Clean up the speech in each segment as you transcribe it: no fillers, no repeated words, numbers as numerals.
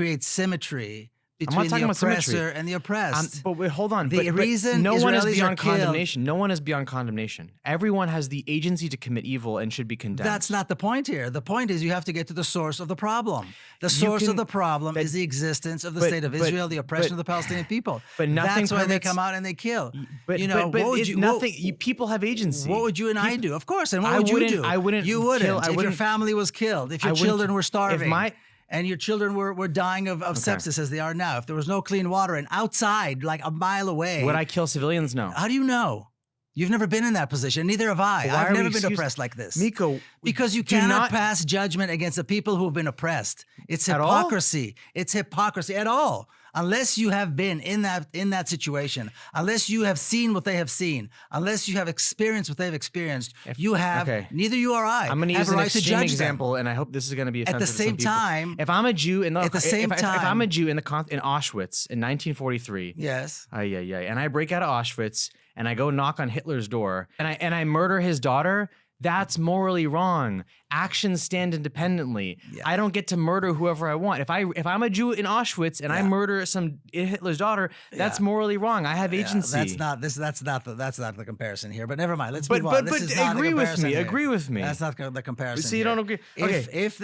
create symmetry I'm between not talking the about symmetry. oppressor and the oppressed. But wait, hold on. The but reason no one is Israelis beyond are killed- condemnation. No one is beyond condemnation. Everyone has the agency to commit evil and should be condemned. That's not the point here. The point is you have to get to the source of the problem. The source of the problem is the existence of the state of Israel, the oppression of the Palestinian people. But nothing That's why they permits- come out and they kill. But, you know, but what would it's you, nothing. People have agency. What would you and I do? Of course. And what I would you wouldn't- do? I wouldn't You wouldn't. kill- I if your wouldn't- family was killed, if I your wouldn't- children were starving, if my- and your children were dying of sepsis as they are now, if there was no clean water and outside, like a mile away. Would I kill civilians? No. How do you know? You've never been in that position. Neither have I. Why I've are never we been excused- oppressed like this. Miko, Because you do cannot not- pass judgment against the people who have been oppressed. It's At all? hypocrisy. It's hypocrisy at all. Unless you have been in that situation, unless you have seen what they have seen, unless you have experienced what they've experienced, you have okay. neither you or I I'm going to have use a an right to extreme judge example, and I hope this is going to be offensive the to some same people. time- if I'm a Jew in the At the same if I'm time- a Jew in Auschwitz in 1943, them. Yes. and I break out of Auschwitz and I go knock on Hitler's door and I murder his daughter, that's morally wrong. Actions stand independently. Yeah. I don't get to murder whoever I want. If I'm a Jew in Auschwitz and I murder Hitler's daughter, that's morally wrong. I have agency. That's not the comparison here. But never mind. Let's But move on. This is not agree the with comparison me. here. Agree with me. That's not the comparison. So you here. don't agree? Okay. If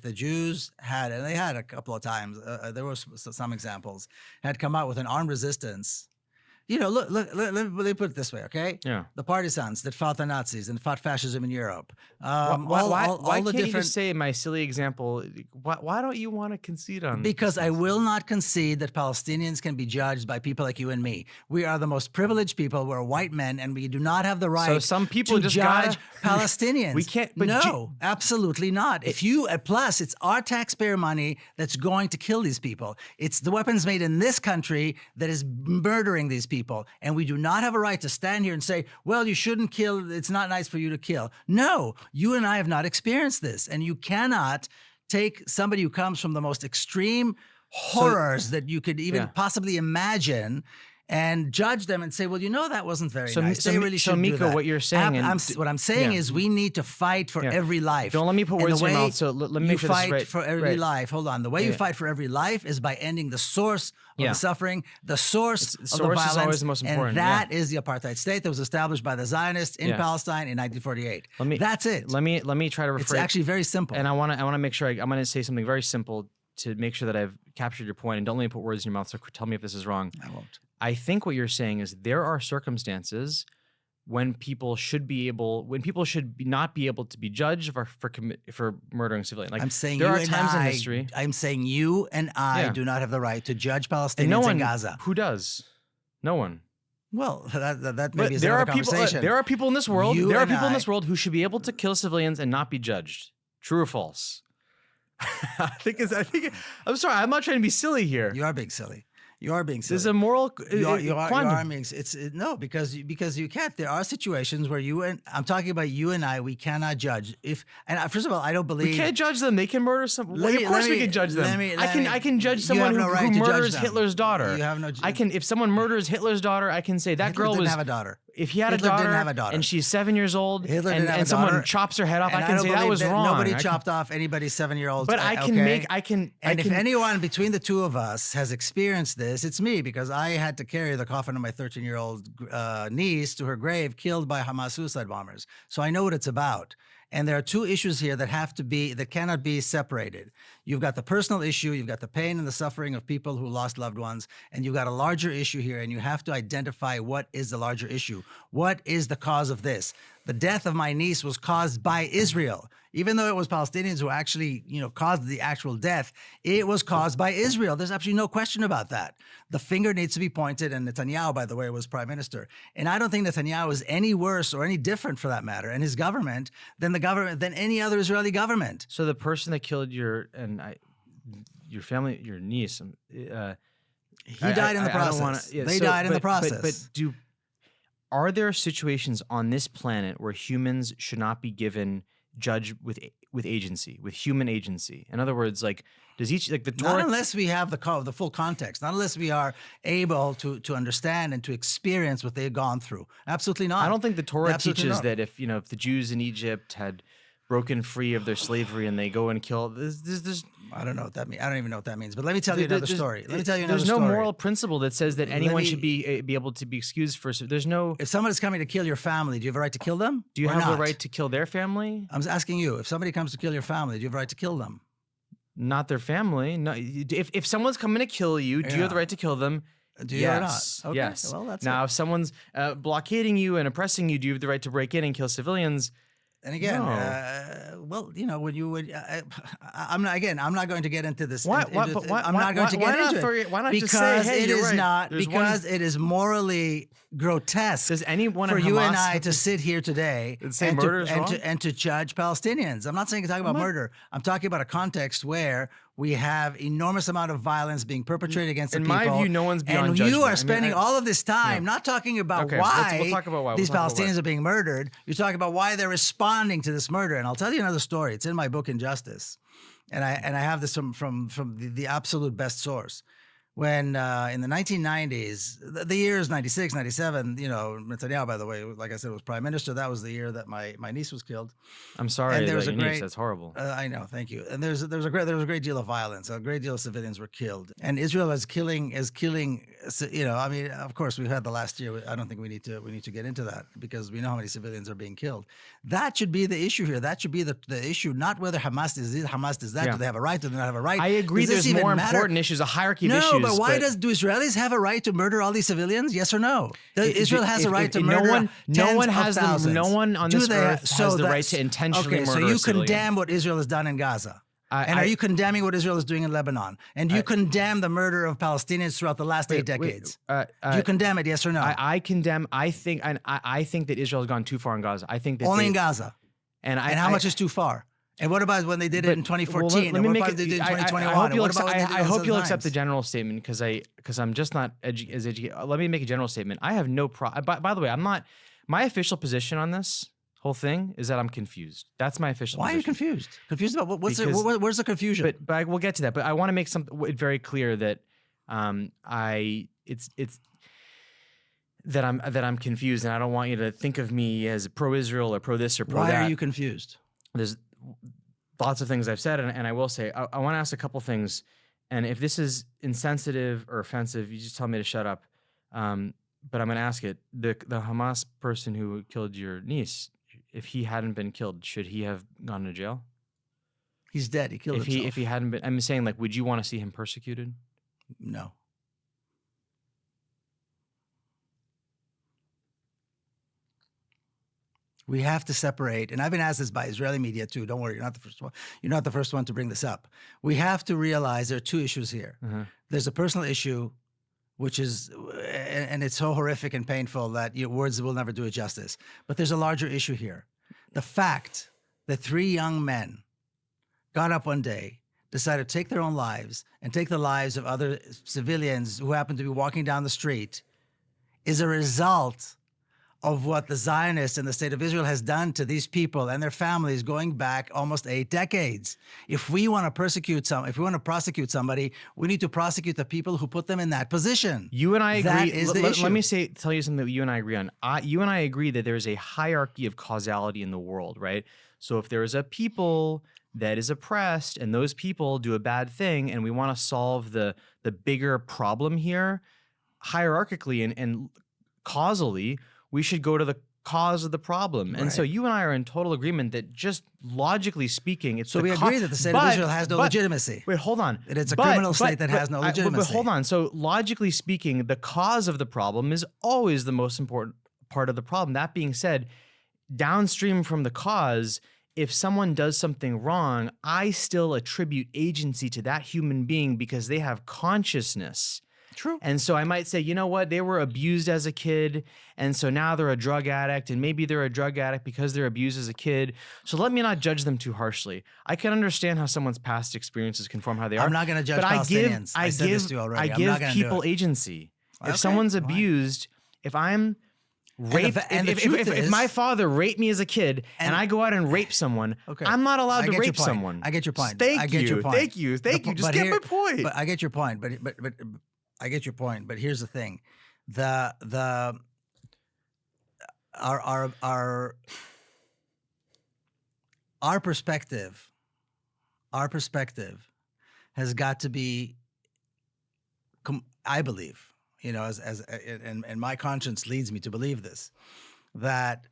the Jews had, and they had a couple of times, there were some examples, had come out with an armed resistance. You know, look, let me put it this way, okay? Yeah. The partisans that fought the Nazis and fought fascism in Europe. Why all the can't you different. just say my silly example? Why don't you want to concede on? Because I will not concede that Palestinians can be judged by people like you and me. We are the most privileged people. We're white men, and we do not have the right So some people to just judge gotta- Palestinians. We can't- but no, absolutely not. If you plus, it's our taxpayer money that's going to kill these people. It's the weapons made in this country that is murdering these people, and we do not have a right to stand here and say, "Well, you shouldn't kill. It's not nice for you to kill." No, you and I have not experienced this, and you cannot take somebody who comes from the most extreme horrors that you could even possibly imagine and judge them and say, well, you know, that wasn't very nice. They really shouldn't do Miko, that. what you're saying, what I'm saying is we need to fight for every life. Don't let me put And words the in your way mouth. So let me make sure you this is fight right. for every life. Hold on. The way you fight for every life is by ending the source of the suffering, the source of the source violence. is always the most important, And that is the apartheid state that was established by the Zionists in Palestine in 1948. That's it. Let me try to rephrase. It's actually very simple. And I want to make sure I'm going to say something very simple to make sure that I've captured your point. And don't let me put words in your mouth. So tell me if this is wrong. I won't. I think what you're saying is there are circumstances when people should not be able to be judged for murdering civilians. Like I'm saying there you are and times in I, history. I'm saying you and I do not have the right to judge Palestinians no one, in Gaza. Who does? No one. Well, that maybe But is there another are people. conversation. There are people in this world. You There are and people in I- this world who should be able to kill civilians and not be judged. True or false? I think. I'm sorry. I'm not trying to be silly here. You are being silly. You are being silly. There's a moral You are quandrum. being, no, because you can't. There are situations where I'm talking about you and I. We cannot judge first of all, I don't believe We can't judge them. They can murder some. Of course, we can judge them. I can judge You someone have no right who to judge murders them. Hitler's daughter. You have no. If someone murders Hitler's daughter, I can say that Hitler girl didn't was. have a daughter. If he had Hitler a daughter, didn't have a daughter. and she's 7 years old, Hitler didn't have a and someone daughter. chops her head off, And I can don't say that believe was wrong. Nobody chopped off anybody's 7-year-old. But I can make. And if anyone between the two of us has experienced this, it's me, because I had to carry the coffin of my 13-year-old niece to her grave, killed by Hamas suicide bombers. So I know what it's about. And there are two issues here that cannot be separated. You've got the personal issue, you've got the pain and the suffering of people who lost loved ones, and you've got a larger issue here, and you have to identify what is the larger issue. What is the cause of this? The death of my niece was caused by Israel. Even though it was Palestinians who actually, caused the actual death, it was caused by Israel. There's absolutely no question about that. The finger needs to be pointed, and Netanyahu, by the way, was prime minister. And I don't think Netanyahu is any worse or any different, for that matter, and his government than any other Israeli government. So the person that killed your family, your niece, He died in the process. They died in the process. But are there situations on this planet where humans should not be given judged with agency, with human agency? In other words, like does the Torah? Not unless we have the full context. Not unless we are able to understand and to experience what they've gone through. Absolutely not. I don't think the Torah Absolutely teaches not. that if the Jews in Egypt had broken free of their slavery and they go and kill. There's I don't know what that means. I don't even know what that means. But let me tell you another story. Let me tell you another There's story. no moral principle that says that anyone should be able to be excused for. There's no. If somebody's coming to kill your family, do you have a right to kill them? Do you have a right to kill their family? I'm asking you. If somebody comes to kill your family, do you have a right to kill them? Not their family. No. If someone's coming to kill you, do you have the right to kill them? Do you or not? Okay. Yes. Well, that's now, it. if someone's blockading you and oppressing you, do you have the right to break in and kill civilians? And again, No. well, you know, when you would, I'm not. Again, I'm not going to get into this. Why not because just say, hey, it you're is right. not because it is morally grotesque. Does anyone for at you Hamas and I to sit here today say murder is wrong? and to judge Palestinians? I'm not saying talking about murder. I'm talking about a context where we have enormous amount of violence being perpetrated against the people. In my view, no one's beyond and judgment. you are spending all of this time not talking about why we'll talk about why. these Palestinians are being murdered. You're talking about why they're responding to this murder. And I'll tell you another story. It's in my book, Injustice. And I have this from the absolute best source. When in the 1990s, the years 96, 97, you know, Netanyahu, by the way, like I said, was prime minister. That was the year that my niece was killed. I'm sorry, and there was your a great, niece. That's horrible. I know, thank you. And there was a great deal of violence. A great deal of civilians were killed, and Israel is killing. You know, I mean, of course, we've had the last year. I don't think we need to get into that because we know how many civilians are being killed. That should be the issue here. That should be the issue, not whether Hamas is this, Hamas is that. Yeah. Do they have a right? Do they not have a right? I agree. There's more important issues, a hierarchy of issues. No, but why do Israelis have a right to murder all these civilians? Yes or no? Israel has a right to murder no one has no one on this earth has the right to intentionally murder a so you civilian. condemn what Israel has done in Gaza. And are you condemning what Israel is doing in Lebanon? And do you condemn the murder of Palestinians throughout the last 8 decades? Do you condemn it, yes or no? I condemn. I think that Israel has gone too far in Gaza. I think that only in Gaza. And how much is too far? And what about when they did it in 2014? Let me make it in 2021? I hope you'll accept the general statement because I'm just not as educated. Let me make a general statement. I have no problem. By the way, I'm not. My official position on this whole thing is that I'm confused. That's my official position. Why are you confused? Confused about where's the confusion? But we'll get to that. But I want to make something very clear that that I'm confused, and I don't want you to think of me as pro-Israel or pro-this or pro-that. Why are you confused? There's lots of things I've said, and I will say, I want to ask a couple things, and if this is insensitive or offensive, you just tell me to shut up. But I'm going to ask it. The Hamas person who killed your niece, if he hadn't been killed, should he have gone to jail? He's dead. He killed himself. If he hadn't been, I'm saying, like, would you want to see him persecuted? No. We have to separate, and I've been asked this by Israeli media too. Don't worry, you're not the first one. You're not the first one to bring this up. We have to realize there are two issues here. There's a personal issue, which is, and it's so horrific and painful that words will never do it justice. But there's a larger issue here. The fact that 3 young men got up one day, decided to take their own lives and take the lives of other civilians who happen to be walking down the street is a result of what the Zionists and the state of Israel has done to these people and their families going back almost 8 decades. If we want to prosecute somebody, we need to prosecute the people who put them in that position. You and I agree. That is the issue. Let me tell you something that you and I agree on. You and I agree that there is a hierarchy of causality in the world, right? So if there is a people that is oppressed and those people do a bad thing and we want to solve the bigger problem here, hierarchically and causally, we should go to the cause of the problem. And so you and I are in total agreement that just logically speaking, it's so we agree that the state of Israel has no legitimacy. Wait, hold on. It's a criminal state that has no legitimacy. But hold on. So logically speaking, the cause of the problem is always the most important part of the problem. That being said, downstream from the cause, if someone does something wrong, I still attribute agency to that human being because they have consciousness. True. And so I might say, you know what, they were abused as a kid, and so now they're a drug addict, and maybe they're a drug addict because they're abused as a kid. So let me not judge them too harshly. I can understand how someone's past experiences can form how they are. I'm not going to judge Palestinians. I said this to you already. I give people agency. If someone's abused, if I'm raped, if my father raped me as a kid and I go out and rape someone, I'm not allowed to rape someone. I get your point. Thank you. Just get my point. But I get your point. But I get your point, but here's the thing: our our perspective has got to be, I believe, and my conscience leads me to believe this, that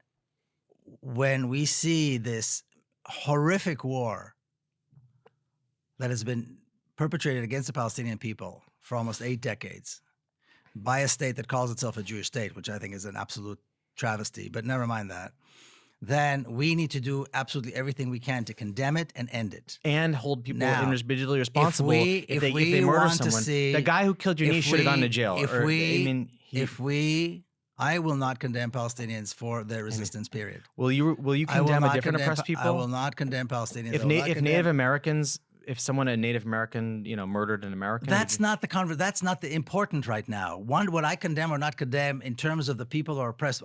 when we see this horrific war that has been perpetrated against the Palestinian people for almost 8 decades by a state that calls itself a Jewish state, which I think is an absolute travesty, but never mind that, then we need to do absolutely everything we can to condemn it and end it. And hold people Now, individually responsible if they murder want to someone. see- The guy who killed your niece should have gone to jail. I will not condemn Palestinians for their resistance, period. Will you I will condemn not oppressed condemn- people? I will not condemn Palestinians. If I will not Native condemn- Americans, if someone, a Native American, murdered an American, That's not the important right now. What I condemn or not condemn in terms of the people who are oppressed.